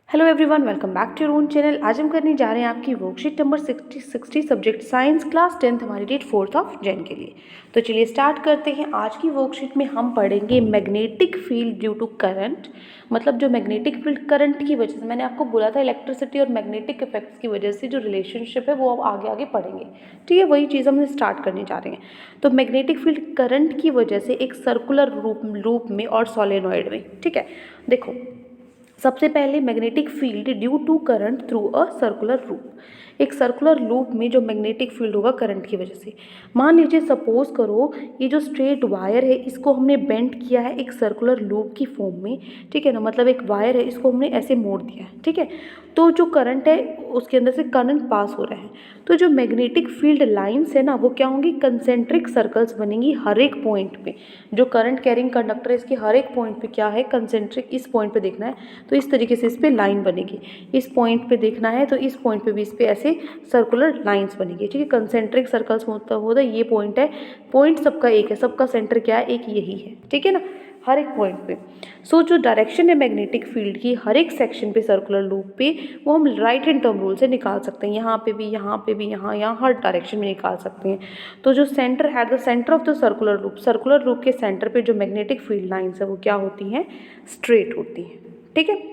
Hello everyone, welcome back to your own channel. आज हम करने जा रहे हैं आपकी worksheet number 60 subject science class 10th, हमारी डेट 4th ऑफ जैन के लिए। तो चलिए स्टार्ट करते हैं। आज की वर्कशीट में हम पढ़ेंगे magnetic field due to current. मतलब जो मैग्नेटिक फील्ड करंट की वजह से, मैंने आपको बोला था इलेक्ट्रिसिटी और मैग्नेटिक इफेक्ट्स की वजह से जो रिलेशनशिप है वो अब आगे आगे पढ़ेंगे। ठीक है, वही चीज़ हम स्टार्ट करने जा रहे हैं। तो मैग्नेटिक फील्ड करंट की वजह से एक सर्कुलर रूप में और सोलेनॉइड में। ठीक है, देखो सबसे पहले magnetic field due to current through a circular loop. एक सर्कुलर लूप में जो मैग्नेटिक फील्ड होगा करंट की वजह से। मान लीजिए सपोज करो ये जो स्ट्रेट वायर है इसको हमने बेंड किया है एक सर्कुलर लूप की फॉर्म में। ठीक है ना, मतलब एक वायर है, इसको हमने ऐसे मोड़ दिया है। ठीक है, तो जो करंट है उसके अंदर से करंट पास हो रहा है। तो जो मैग्नेटिक फील्ड लाइंस है ना वो क्या होंगी, कंसेंट्रिक सर्कल्स बनेंगी हर एक पॉइंट पे। जो करंट कैरिंग कंडक्टर है इसके हर एक पॉइंट पे क्या है, कंसेंट्रिक। इस पॉइंट पे देखना है तो इस तरीके से इस पे लाइन बनेगी। इस पॉइंट पे देखना है तो इस पॉइंट पे भी इस पे ऐसे सर्कुलर लाइंस बनेगी। ठीक है, कंसेंट्रिक सर्कल्स होता होता ये पॉइंट है। पॉइंट सबका एक है, सबका सेंटर क्या है, एक यही है। ठीक है ना, हर एक पॉइंट पे। सो जो डायरेक्शन है मैग्नेटिक फील्ड की हर एक सेक्शन पे सर्कुलर लूप पे, वो हम राइट हैंड टर्म रूल से निकाल सकते हैं। यहाँ पे भी, यहाँ पे भी, यहाँ हर डायरेक्शन में निकाल सकते हैं। तो जो centre at the centre of the circular loop के सेंटर पे जो मैग्नेटिक फील्ड लाइंस है वो क्या होती हैं, स्ट्रेट होती हैं। ठीक है,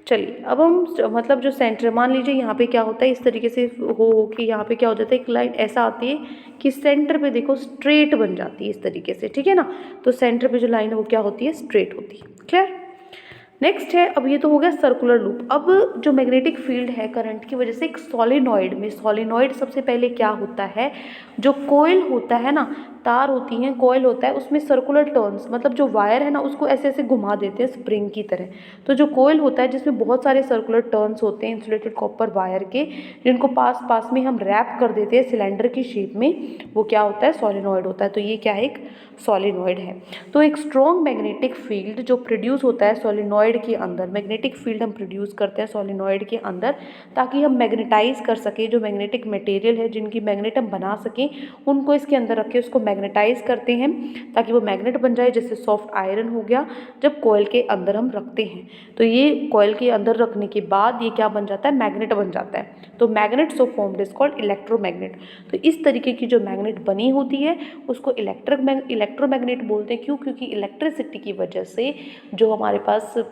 चलिए अब हम मतलब जो सेंटर, मान लीजिए यहाँ पे क्या होता है, इस तरीके से हो कि यहाँ पे क्या हो जाता है, एक लाइन ऐसा आती है कि सेंटर पे देखो स्ट्रेट बन जाती है इस तरीके से। ठीक है ना, तो सेंटर पे जो लाइन है वो क्या होती है, स्ट्रेट होती है। क्लियर। नेक्स्ट है, अब ये तो हो गया सर्कुलर लूप। अब जो मैग्नेटिक फील्ड है करंट की वजह से एक सोलेनॉइड में, सोलेनॉइड सबसे पहले क्या होता है, जो कोयल होता है ना, तार होती हैं, कोयल होता है, उसमें सर्कुलर टर्न्स, मतलब जो वायर है ना उसको ऐसे ऐसे घुमा देते हैं स्प्रिंग की तरह। तो जो कोयल होता है जिसमें बहुत सारे सर्कुलर टर्न्स होते हैं इंसुलेटेड कॉपर वायर के, जिनको पास पास में हम रैप कर देते हैं सिलेंडर की शेप में, वो क्या होता है, सोलेनॉइड होता है। तो ये क्या है, एक सोलेनॉइड है। तो एक स्ट्रॉन्ग मैग्नेटिक फील्ड जो प्रोड्यूस होता है सोलेनॉइड के अंदर, मैग्नेटिक फील्ड हम प्रोड्यूस करते हैं सोलेनॉइड के अंदर ताकि हम मैग्नेटाइज कर सकें। जो मैग्नेटिक मटेरियल है जिनकी मैग्नेट हम बना सकें उनको इसके अंदर रख के उसको मैग्नेटाइज करते हैं ताकि वो मैग्नेट बन जाए। जैसे सॉफ्ट आयरन हो गया, जब कॉइल के अंदर हम रखते हैं तो ये कॉइल के अंदर रखने के बाद ये क्या बन जाता है, मैग्नेट बन जाता है। तो magnet so formed is called electromagnet. तो इस तरीके की जो मैग्नेट बनी होती है उसको इलेक्ट्रोमैग्नेट बोलते हैं। क्यों, क्योंकि इलेक्ट्रिसिटी की वजह से जो हमारे पास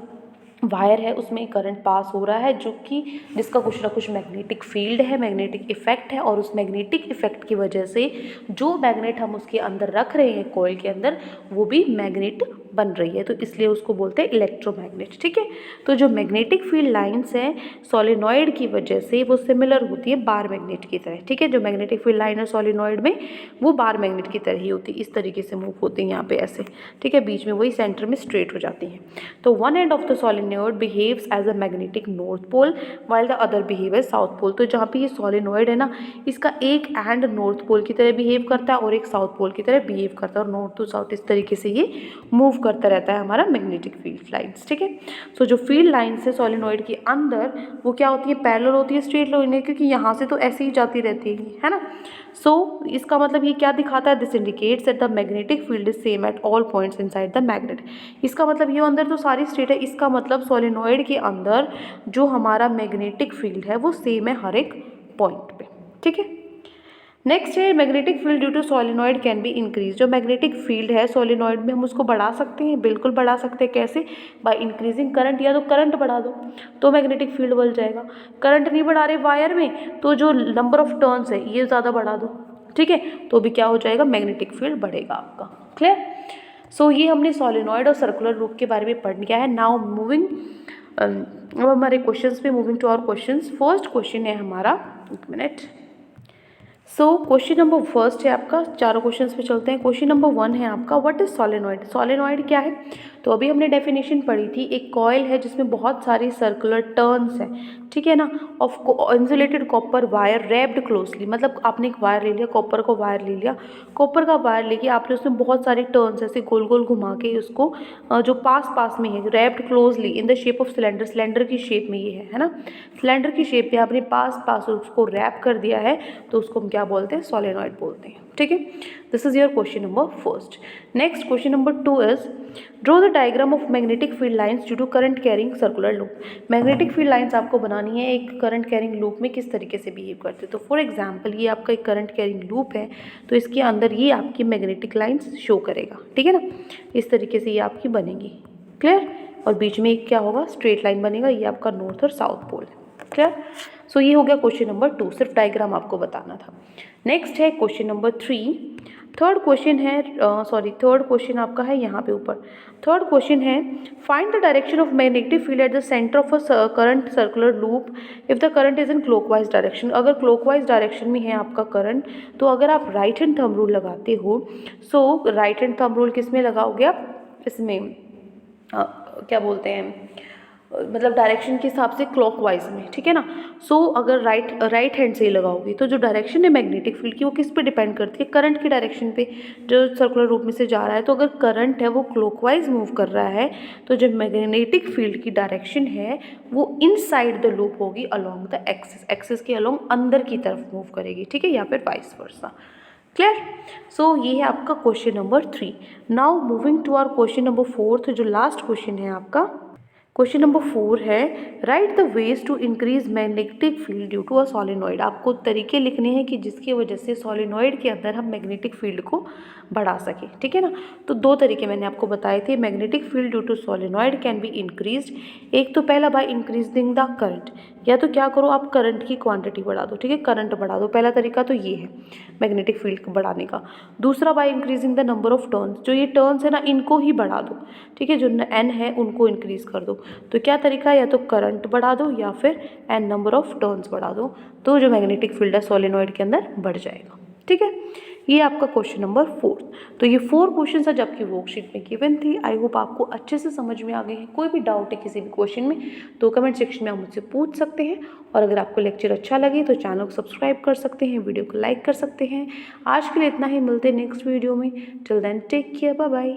वायर है उसमें करंट पास हो रहा है, जो कि जिसका कुछ ना कुछ मैग्नेटिक फील्ड है, मैग्नेटिक इफेक्ट है, और उस मैग्नेटिक इफेक्ट की वजह से जो मैग्नेट हम उसके अंदर रख रहे हैं कॉइल के अंदर वो भी मैग्नेट बन रही है, तो इसलिए उसको बोलते हैं इलेक्ट्रोमैग्नेट। ठीक है, तो जो मैग्नेटिक फील्ड लाइंस हैं सोलेनॉइड की वजह से वो सिमिलर होती है बार मैग्नेट की तरह। ठीक है, जो मैग्नेटिक फील्ड लाइन है सोलेनॉइड में वो बार मैग्नेट की तरह ही होती है, इस तरीके से मूव होती है यहाँ पे ऐसे। ठीक है, बीच में वही सेंटर में स्ट्रेट हो जाती हैं। तो one end of the solenoid behaves as a magnetic north pole while the other behave as south pole. तो जहाँ पे ये सोलेनॉइड है ना, इसका एक एंड नॉर्थ पोल की तरह बिहेव करता है और एक साउथ पोल की तरह बिहेव करता है, और नॉर्थ टू साउथ इस तरीके से ये मूव करता रहता है हमारा मैग्नेटिक फील्ड लाइंस। ठीक है, सो जो फील्ड लाइंस है सोलेनॉइड के अंदर वो क्या होती है, पैरेलल होती है स्ट्रेट लाइन, क्योंकि यहाँ से तो ऐसे ही जाती रहती है ना। सो इसका मतलब ये क्या दिखाता है, this indicates that the magnetic field is same at all points inside the magnet. इसका मतलब ये अंदर तो सारी स्ट्रेट है, इसका मतलब सोलेनॉइड के अंदर जो हमारा मैग्नेटिक फील्ड है वो सेम है हर एक पॉइंट पे। ठीक है, नेक्स्ट है magnetic field due to solenoid can be increase. जो मैग्नेटिक फील्ड है सोलेनॉइड में हम उसको बढ़ा सकते हैं, बिल्कुल बढ़ा सकते हैं। कैसे, बाय इंक्रीजिंग करंट। या तो करंट बढ़ा दो तो मैग्नेटिक फील्ड बढ़ जाएगा, करंट नहीं बढ़ा रहे वायर में तो जो नंबर ऑफ टर्न्स है ये ज़्यादा बढ़ा दो। ठीक है, तो भी क्या हो जाएगा, मैग्नेटिक फील्ड बढ़ेगा आपका। क्लियर। सो ये हमने सोलेनॉइड और सर्कुलर लूप के बारे में पढ़ लिया है। नाउ मूविंग, अब हमारे क्वेश्चंस पे moving to our questions. First question है हमारा, एक minute. So question number first है आपका, चारों क्वेश्चंस पे चलते हैं। क्वेश्चन नंबर 1 है आपका, व्हाट इज सोलेनॉइड। सोलेनॉइड क्या है, तो अभी हमने डेफिनेशन पढ़ी थी, एक कॉइल है जिसमें बहुत सारी सर्कुलर टर्न्स हैं। ठीक है ना, of insulated copper wire wrapped closely. मतलब आपने एक वायर ले लिया, कॉपर का वायर ले लिया, कॉपर का वायर लेके आपने उसमें बहुत सारे टर्न्स ऐसे गोल गोल घुमा के उसको जो पास पास में है, wrapped closely in the shape of cylinder, cylinder की शेप में ये है ना, सिलेंडर की शेप पे आपने पास पास उसको रैप कर दिया है, तो उसको हम क्या बोलते हैं, सोलेनॉइड बोलते हैं। ठीक है, this is your question number first. Next question number 2 is draw the diagram of magnetic field lines due to current carrying circular loop. Magnetic field lines आपको बनानी है एक करंट कैरिंग लूप में किस तरीके से बिहेव करते हैं. तो फॉर एग्जांपल ये आपका एक करंट कैरिंग लूप है, तो इसके अंदर ये आपकी मैग्नेटिक लाइंस शो करेगा. ठीक है ना, इस तरीके से ये आपकी बनेगी. क्लियर. और बीच में एक क्या होगा, स्ट्रेट लाइन बनेगा. ये आपका नॉर्थ और साउथ पोल है. क्लियर. सो ये हो गया क्वेश्चन नंबर 2, सिर्फ डायग्राम आपको बताना था. नेक्स्ट है क्वेश्चन नंबर 3. थर्ड क्वेश्चन आपका है यहाँ पे ऊपर. थर्ड क्वेश्चन है find the direction of magnetic field at the centre of a current circular loop if the current is in clockwise direction. अगर क्लॉकवाइज डायरेक्शन में है आपका करंट, तो अगर आप राइट हैंड थंब रूल लगाते हो, सो राइट हैंड थंब रूल किस में लगाओगे आप, इसमें क्या बोलते हैं, मतलब डायरेक्शन के हिसाब से क्लॉकवाइज में. ठीक है ना. सो अगर राइट हैंड से ही लगाओगे तो जो डायरेक्शन है मैग्नेटिक फील्ड की वो किस पे डिपेंड करती है, करंट की डायरेक्शन पे, जो सर्कुलर रूप में से जा रहा है. तो अगर करंट है वो क्लॉकवाइज मूव कर रहा है, तो जो मैग्नेटिक फील्ड की डायरेक्शन है वो इनसाइड द लूप होगी, अलोंग द एक्सिस के अलोंग अंदर की तरफ मूव करेगी. ठीक है, या फिर वाइस वर्सा. क्लियर. सो ये है आपका question number 3. Now moving to our question number 4, जो लास्ट क्वेश्चन है आपका. क्वेश्चन नंबर 4 है write the ways to increase magnetic field due to a solenoid. आपको तरीके लिखने हैं कि जिसकी वजह से सोलेनॉइड के अंदर हम मैग्नेटिक फील्ड को बढ़ा सकें. ठीक है ना. तो 2 तरीके मैंने आपको बताए थे. Magnetic field due to solenoid can be increased. एक तो पहला बाय इंक्रीजिंग द करंट, या तो क्या करो आप करंट की क्वांटिटी बढ़ा दो. ठीक है, करंट बढ़ा दो. पहला तरीका तो ये है मैग्नेटिक फील्ड को बढ़ाने का. दूसरा by increasing the number of turns, जो ये टर्न्स है ना इनको ही बढ़ा दो. ठीक है, जो n है उनको इंक्रीज कर दो. तो क्या तरीका है, या तो करंट बढ़ा दो या फिर n नंबर ऑफ टर्न्स बढ़ा दो, तो जो मैग्नेटिक फील्ड है सोलेनॉइड के अंदर बढ़ जाएगा. ठीक है, ये आपका क्वेश्चन नंबर 4. तो ये 4 क्वेश्चन है आपकी वर्कशीट में गिवन थी. आई होप आपको अच्छे से समझ में आ गए हैं. कोई भी डाउट है किसी भी क्वेश्चन में तो कमेंट सेक्शन में आप मुझसे पूछ सकते हैं. और अगर आपको लेक्चर अच्छा लगे तो चैनल को सब्सक्राइब कर सकते हैं, वीडियो को लाइक कर सकते हैं. आज के लिए इतना ही, मिलते हैं नेक्स्ट वीडियो में. Till then take care, bye bye.